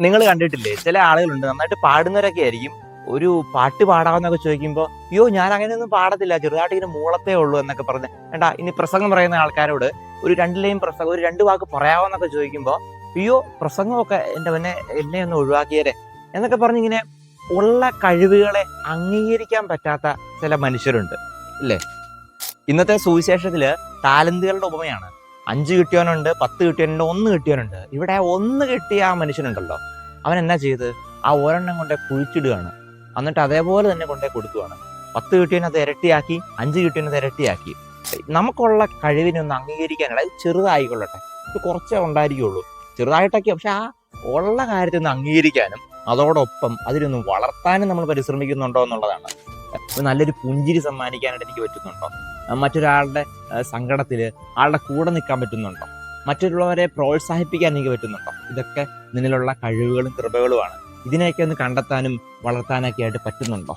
നിങ്ങൾ കണ്ടിട്ടില്ലേ ചില ആളുകളുണ്ട് നന്നായിട്ട് പാടുന്നവരൊക്കെ ആയിരിക്കും. ഒരു പാട്ട് പാടാമെന്നൊക്കെ ചോദിക്കുമ്പോൾ അയ്യോ ഞാൻ അങ്ങനെയൊന്നും പാടത്തില്ല, ചെറുതായിട്ട് ഇങ്ങനെ മൂളത്തേ ഉള്ളൂ എന്നൊക്കെ പറഞ്ഞ് വേണ്ട. ഇനി പ്രസംഗം പറയുന്ന ആൾക്കാരോട് ഒരു രണ്ട് ലൈൻ പ്രസംഗം, ഒരു രണ്ട് വാക്ക് പറയാമെന്നൊക്കെ ചോദിക്കുമ്പോൾ അയ്യോ പ്രസംഗമൊക്കെ എൻ്റെ പിന്നെ എന്നെ ഒന്ന് ഒഴിവാക്കിയേരെ എന്നൊക്കെ പറഞ്ഞ് ഇങ്ങനെ ഉള്ള കഴിവുകളെ അംഗീകരിക്കാൻ പറ്റാത്ത ചില മനുഷ്യരുണ്ട് ഇല്ലേ? ഇന്നത്തെ സുവിശേഷത്തില് ടാലന്റുകളുടെ ഉപമയാണ്. 5 കിട്ടിയവനുണ്ട്, 10 കിട്ടിയവനുണ്ട്, 1 കിട്ടിയവനുണ്ട്. ഇവിടെ 1 കിട്ടിയ ആ മനുഷ്യനുണ്ടല്ലോ, അവൻ എന്നാ ചെയ്ത് ആ ഒരെണ്ണം കൊണ്ട് കുഴിച്ചിടുകയാണ്. എന്നിട്ട് അതേപോലെ തന്നെ കൊണ്ടേ കൊടുക്കുകയാണ്. 10 കിട്ടിയവനത് ഇരട്ടിയാക്കി, 5 കിട്ടിയവനത് ഇരട്ടിയാക്കി. നമുക്കുള്ള കഴിവിനെ ഒന്ന് അംഗീകരിക്കാനുള്ള, അത് ചെറുതായിക്കൊള്ളട്ടെ, ഇത് കുറച്ചേ ഉണ്ടായിരിക്കുള്ളൂ, ചെറുതായിട്ടൊക്കെ, പക്ഷെ ആ ഉള്ള കാര്യത്തിൽ ഒന്ന് അംഗീകരിക്കാനും അതോടൊപ്പം അതിനൊന്ന് വളർത്താനും നമ്മൾ പരിശ്രമിക്കുന്നുണ്ടോ എന്നുള്ളതാണ്. നല്ലൊരു പുഞ്ചിരി സമ്മാനിക്കാനായിട്ട് എനിക്ക് പറ്റുന്നുണ്ടോ? മറ്റൊരാളുടെ സങ്കടത്തില് ആളുടെ കൂടെ നിൽക്കാൻ പറ്റുന്നുണ്ടോ? മറ്റുള്ളവരെ പ്രോത്സാഹിപ്പിക്കാൻ എനിക്ക് പറ്റുന്നുണ്ടോ? ഇതൊക്കെ നിന്നിലുള്ള കഴിവുകളും കൃപകളുമാണ്. ഇതിനെയൊക്കെ ഒന്ന് കണ്ടെത്താനും വളർത്താനൊക്കെ ആയിട്ട് പറ്റുന്നുണ്ടോ?